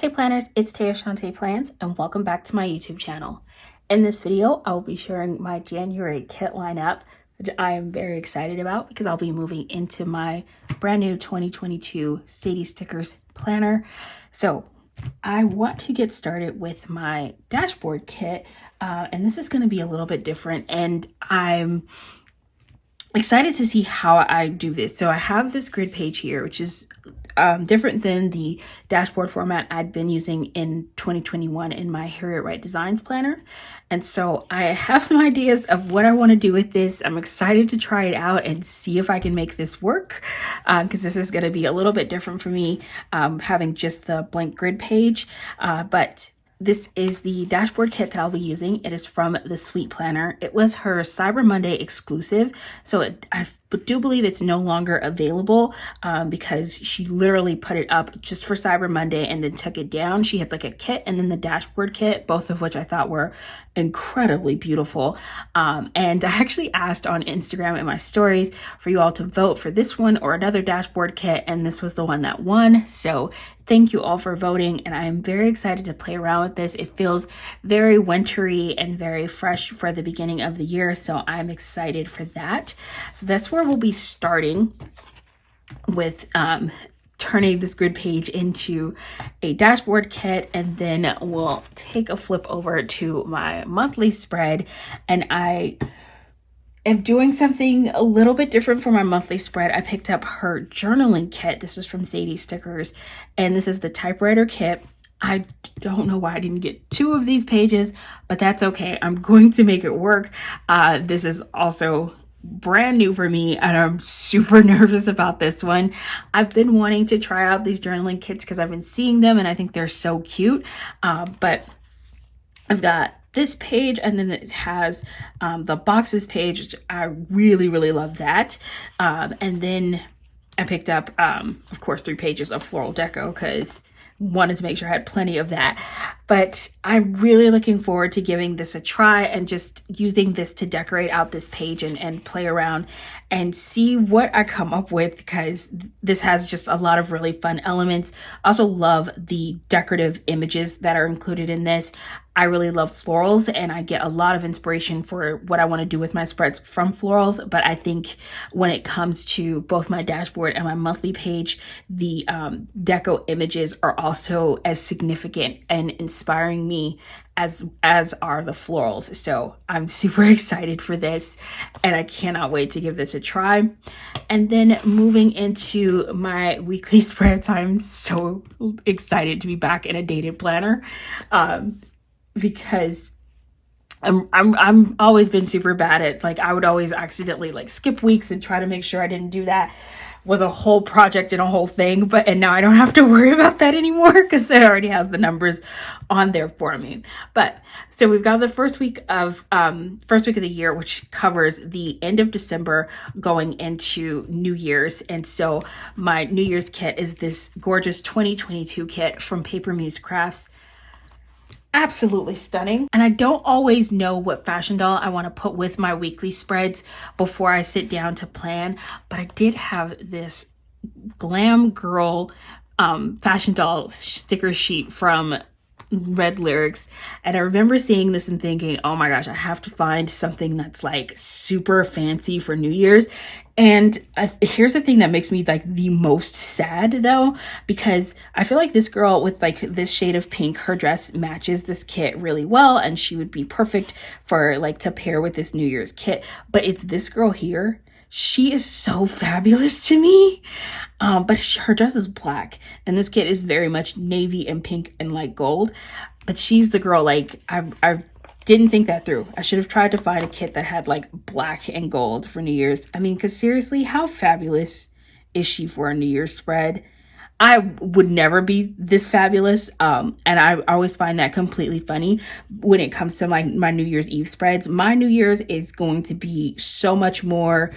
Hey planners, it's Taya Shantae Plans and welcome back to my YouTube channel. In this video, I'll be sharing my January kit lineup, which I am very excited about because I'll be moving into my brand new 2022 Sadie Stickers planner. So I want to get started with my dashboard kit, and this is going to be a little bit different, and I'm excited to see how I do this. So I have this grid page here, which is different than the dashboard format I'd been using in 2021 in my Harriet Wright Designs planner. And so I have some ideas of what I want to do with this. I'm excited to try it out and see if I can make this work, because this is going to be a little bit different for me, having just the blank grid page. But this is the dashboard kit that I'll be using. It is from the Sweet Planner. It was her Cyber Monday exclusive, so I do believe it's no longer available because she literally put it up just for Cyber Monday and then took it down. She had like a kit and then the dashboard kit, both of which I thought were incredibly beautiful. And I actually asked on Instagram in my stories for you all to vote for this one or another dashboard kit, and this was the one that won. So thank you all for voting, and I am very excited to play around with this. It feels very wintry and very fresh for the beginning of the year, so I'm excited for that. So that's where we'll be starting with turning this grid page into a dashboard kit, and then we'll take a flip over to my monthly spread. And I am doing something a little bit different for my monthly spread. I picked up her journaling kit. This is from Sadie Stickers, and this is the typewriter kit. I don't know why I didn't get two of these pages, but that's okay. I'm going to make it work. This is also brand new for me, and I'm super nervous about this one. I've been wanting to try out these journaling kits because I've been seeing them and I think they're so cute. But I've got this page, and then it has the boxes page, which I really love that. And then I picked up, of course, 3 pages of floral deco because wanted to make sure I had plenty of that. But I'm really looking forward to giving this a try and just using this to decorate out this page and play around and see what I come up with, because this has just a lot of really fun elements. I also love the decorative images that are included in this. I really love florals, and I get a lot of inspiration for what I want to do with my spreads from florals. But I think when it comes to both my dashboard and my monthly page, the deco images are also as significant and inspiring me as are the florals. So I'm super excited for this, and I cannot wait to give this a try. And then moving into my weekly spreads, I'm so excited to be back in a dated planner. Because I'm always been super bad at, like, I would always accidentally like skip weeks and try to make sure I didn't do that. Was a whole project and a whole thing, and now I don't have to worry about that anymore because it already has the numbers on there for me. But so we've got the first week of the year, which covers the end of December going into New Year's. And so my New Year's kit is this gorgeous 2022 kit from Paper Muse Crafts. Absolutely stunning. And I don't always know what fashion doll I want to put with my weekly spreads before I sit down to plan, but I did have this Glam Girl fashion doll sticker sheet from Red Lyrics, and I remember seeing this and thinking, oh my gosh, I have to find something that's like super fancy for New Year's. And here's the thing that makes me like the most sad though, because I feel like this girl with like this shade of pink, her dress matches this kit really well, and she would be perfect for like to pair with this New Year's kit. But it's this girl here. She is so fabulous to me, but her dress is black, and this kit is very much navy and pink and light gold. But she's the girl, like, I didn't think that through. I should have tried to find a kit that had like black and gold for New Year's. I mean, because seriously, how fabulous is she for a New Year's spread? I would never be this fabulous, and I always find that completely funny when it comes to my New Year's Eve spreads. My New Year's is going to be so much more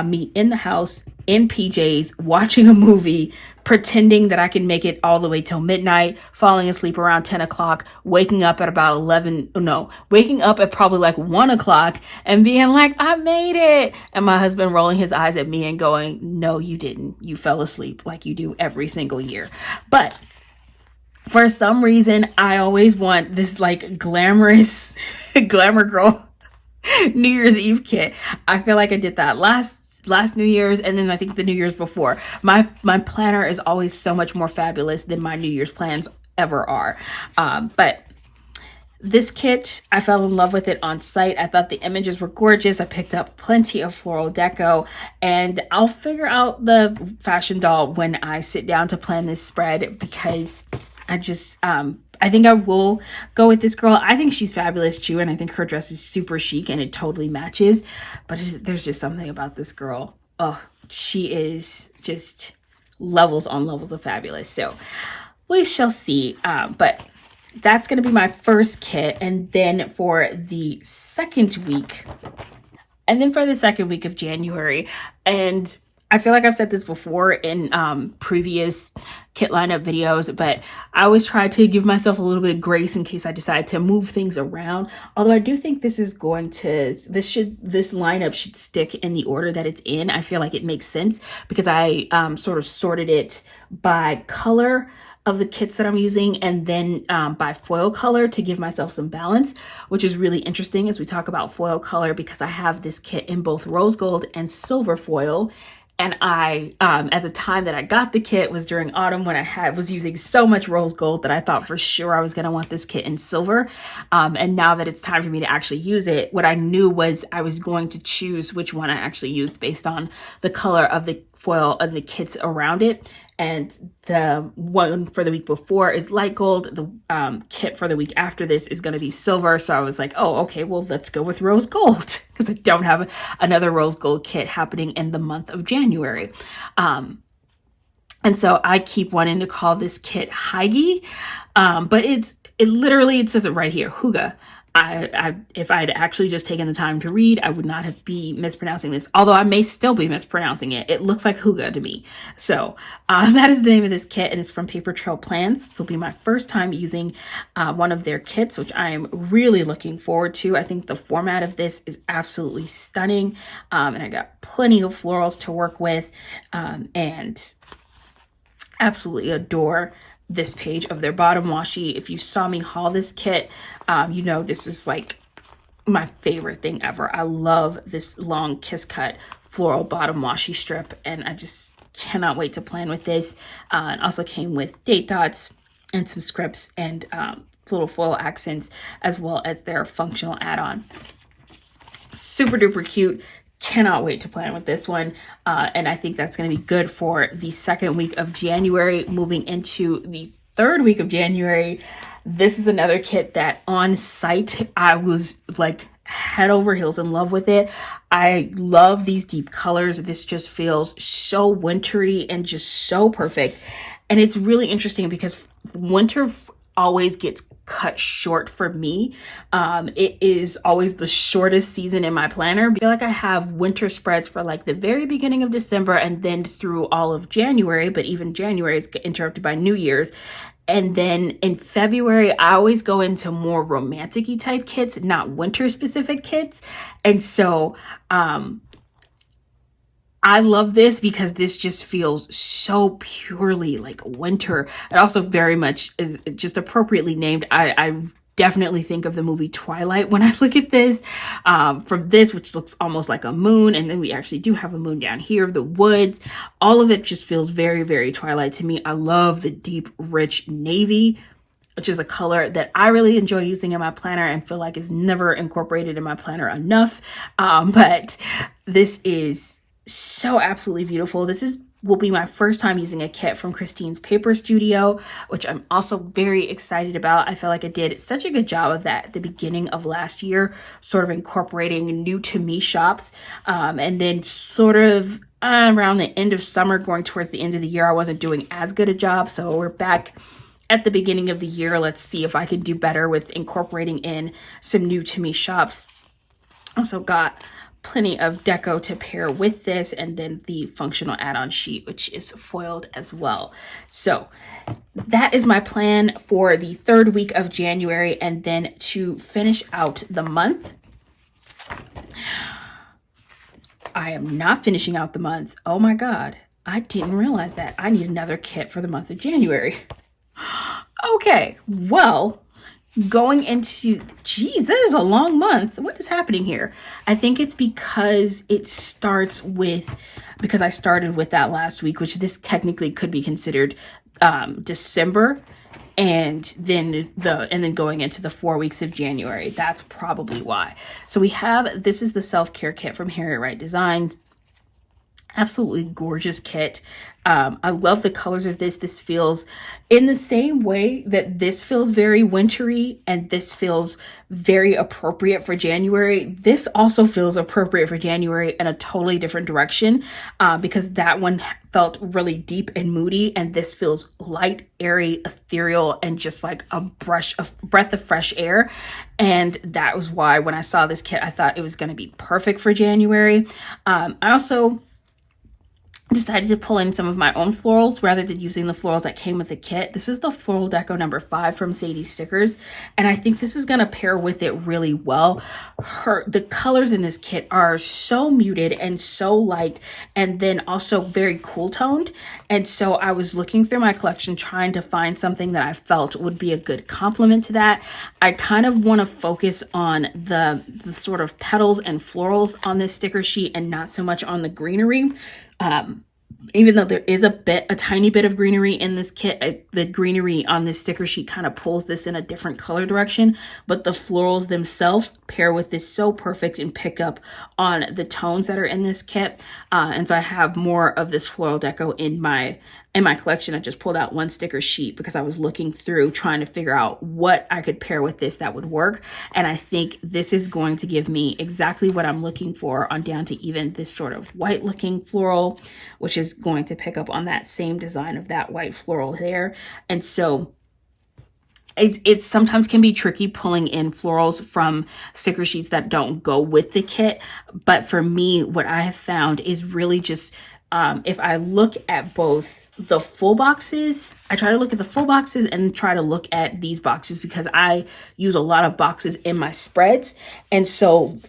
me in the house, in PJs, watching a movie, pretending that I can make it all the way till midnight, falling asleep around 10 o'clock, waking up at about waking up at probably like 1 o'clock and being like, I made it. And my husband rolling his eyes at me and going, no, you didn't. You fell asleep like you do every single year. But For some reason, I always want this like glamorous glamour girl New Year's Eve kit. I feel like I did that last New Year's, and then I think the New Year's before. My planner is always so much more fabulous than my New Year's plans ever are. But this kit, I fell in love with it on site. I thought the images were gorgeous. I picked up plenty of floral deco, and I'll figure out the fashion doll when I sit down to plan this spread, because I just, I think I will go with this girl. I think she's fabulous too, and I think her dress is super chic and it totally matches. But there's just something about this girl. Oh, she is just levels on levels of fabulous. So we shall see. But that's going to be my first kit. And then for the second week of January, and I feel like I've said this before in previous kit lineup videos, but I always try to give myself a little bit of grace in case I decide to move things around. Although I do think this lineup should stick in the order that it's in. I feel like it makes sense because I sort of sorted it by color of the kits that I'm using, and then by foil color to give myself some balance, which is really interesting as we talk about foil color, because I have this kit in both rose gold and silver foil. And I, at the time that I got the kit was during autumn, when I was using so much rose gold that I thought for sure I was going to want this kit in silver. And now that it's time for me to actually use it, what I knew was I was going to choose which one I actually used based on the color of the foil and the kits around it. And the one for the week before is light gold. The kit for the week after this is going to be silver. So I was like, oh, okay, well, let's go with rose gold, because I don't have another rose gold kit happening in the month of January. And so I keep wanting to call this kit Heige, but it literally says it right here, Hygge. If I had actually just taken the time to read, I would not be mispronouncing this, although I may still be mispronouncing it. It looks like Hygge to me. So that is the name of this kit, and it's from Paper Trail Plans. This will be my first time using one of their kits, which I am really looking forward to. I think the format of this is absolutely stunning, and I got plenty of florals to work with, and absolutely adore this page of their bottom washi. If you saw me haul this kit, you know this is like my favorite thing ever. I love this long kiss cut floral bottom washi strip, and I just cannot wait to plan with this. It also came with date dots and some scripts and little foil accents, as well as their functional add-on. Super duper cute. Cannot wait to plan with this one. And I think that's going to be good for the second week of January. Moving into the third week of January, this is another kit that on site, I was like head over heels in love with it. I love these deep colors. This just feels so wintry and just so perfect. And it's really interesting because winter always gets cut short for me. It is always the shortest season in my planner. I feel like I have winter spreads for like the very beginning of December and then through all of January, but even January is interrupted by New Year's. And then in February, I always go into more romantic-y type kits, not winter specific kits. And so, I love this because this just feels so purely like winter. It also very much is just appropriately named. I definitely think of the movie Twilight when I look at this. From this, which looks almost like a moon, and then we actually do have a moon down here, the woods. All of it just feels very, very Twilight to me. I love the deep, rich navy, which is a color that I really enjoy using in my planner and feel like is never incorporated in my planner enough. But this is so absolutely beautiful. This will be my first time using a kit from Christine's Paper Studio, which I'm also very excited about. I feel like I did such a good job of that at the beginning of last year, sort of incorporating new to me shops. And then sort of around the end of summer, going towards the end of the year, I wasn't doing as good a job. So we're back at the beginning of the year. Let's see if I can do better with incorporating in some new to me shops. Also got plenty of deco to pair with this, and then the functional add-on sheet, which is foiled as well. So that is my plan for the third week of January. And then to finish out the month, I am not finishing out the month. Oh my God, I didn't realize that. I need another kit for the month of January. Okay, well, going into, geez, that is a long month. What is happening here? I think it's because it starts with, because I started with that last week, which this technically could be considered December, and then going into the 4 weeks of January. That's probably why. So we have, this is the self-care kit from Harriet Wright Designs. Absolutely gorgeous kit. I love the colors of this. This feels in the same way that this feels very wintry and this feels very appropriate for January. This also feels appropriate for January in a totally different direction, because that one felt really deep and moody, and this feels light, airy, ethereal, and just like a breath of fresh air. And that was why when I saw this kit, I thought it was going to be perfect for January. I also decided to pull in some of my own florals rather than using the florals that came with the kit. This is the Floral Deco number 5 from Sadie Stickers, and I think this is going to pair with it really well. The colors in this kit are so muted and so light, and then also very cool toned. And so I was looking through my collection trying to find something that I felt would be a good complement to that. I kind of want to focus on the sort of petals and florals on this sticker sheet and not so much on the greenery. Even though there is a tiny bit of greenery in this kit, the greenery on this sticker sheet kind of pulls this in a different color direction, but the florals themselves pair with this so perfect and pick up on the tones that are in this kit. And so I have more of this floral deco in my collection. I just pulled out one sticker sheet because I was looking through trying to figure out what I could pair with this that would work. And I think this is going to give me exactly what I'm looking for, on down to even this sort of white looking floral, which is going to pick up on that same design of that white floral there. And so it sometimes can be tricky pulling in florals from sticker sheets that don't go with the kit. But for me, what I have found is really just, if I look at both the full boxes, I try to look at the full boxes and try to look at these boxes because I use a lot of boxes in my spreads. And so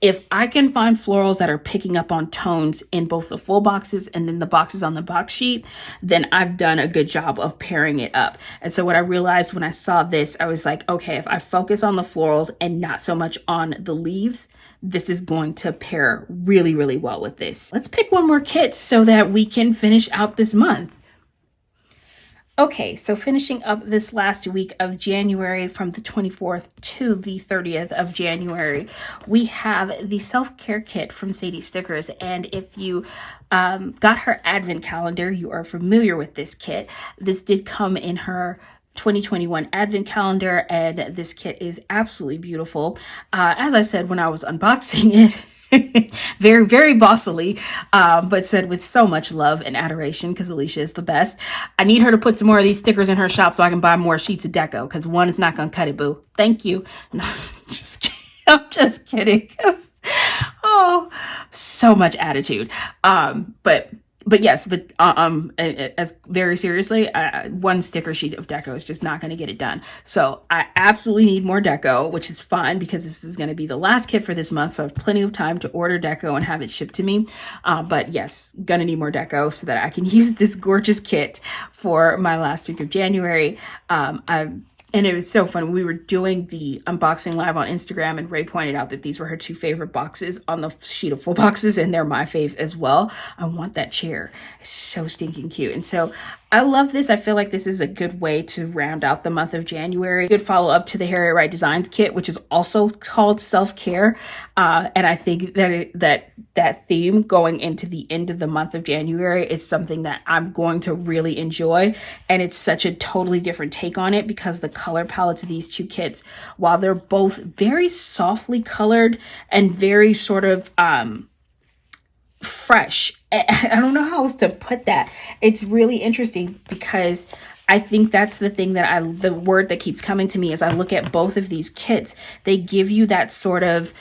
if I can find florals that are picking up on tones in both the full boxes and then the boxes on the box sheet, then I've done a good job of pairing it up. And so what I realized when I saw this, I was like, okay, if I focus on the florals and not so much on the leaves, this is going to pair really, really well with this. Let's pick one more kit so that we can finish out this month. Okay, so finishing up this last week of January from the 24th to the 30th of January, we have the self-care kit from Sadie Stickers. And if you got her advent calendar, you are familiar with this kit. This did come in her 2021 advent calendar, and this kit is absolutely beautiful. As I said when I was unboxing it, very, very bossily, but said with so much love and adoration because Alicia is the best. I need her to put some more of these stickers in her shop so I can buy more sheets of deco, because one is not going to cut it, boo. Thank you. No, I'm just kidding. Oh, so much attitude. But yes, as very seriously, one sticker sheet of deco is just not going to get it done. So I absolutely need more deco, which is fine because this is going to be the last kit for this month. So I have plenty of time to order deco and have it shipped to me. But yes, gonna need more deco so that I can use this gorgeous kit for my last week of January. And it was so fun. We were doing the unboxing live on Instagram, and Ray pointed out that these were her 2 favorite boxes on the sheet of full boxes, and they're my faves as well. I want that chair. It's so stinking cute. And so I love this. I feel like this is a good way to round out the month of January. Good follow up to the Harriet Wright Designs kit, which is also called Self-Care. And I think that theme going into the end of the month of January is something that I'm going to really enjoy. And it's such a totally different take on it because the color palettes of these 2 kits, while they're both very softly colored and very sort of fresh, I don't know how else to put that. It's really interesting because I think that's the thing that the word that keeps coming to me as I look at both of these kits. They give you that sort of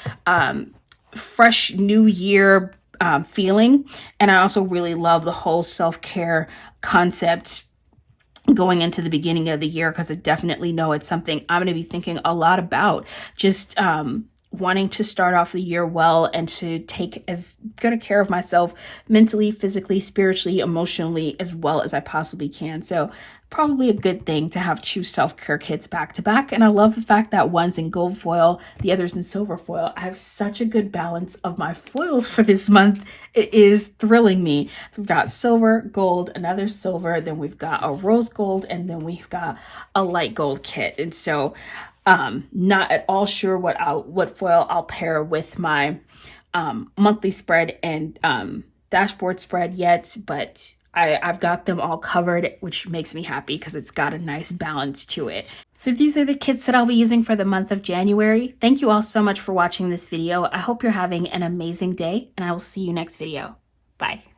fresh new year feeling. And I also really love the whole self-care concept going into the beginning of the year, because I definitely know it's something I'm going to be thinking a lot about. Just wanting to start off the year well and to take as good a care of myself mentally, physically, spiritually, emotionally, as well as I possibly can. So probably a good thing to have 2 self-care kits back to back. And I love the fact that one's in gold foil, the other's in silver foil. I have such a good balance of my foils for this month. It is thrilling me. So we've got silver, gold, another silver, then we've got a rose gold, and then we've got a light gold kit. And so not at all sure what foil I'll pair with my monthly spread and dashboard spread yet, but I've got them all covered, which makes me happy because it's got a nice balance to it. So these are the kits that I'll be using for the month of January. Thank you all so much for watching this video. I hope you're having an amazing day, and I will see you next video. Bye.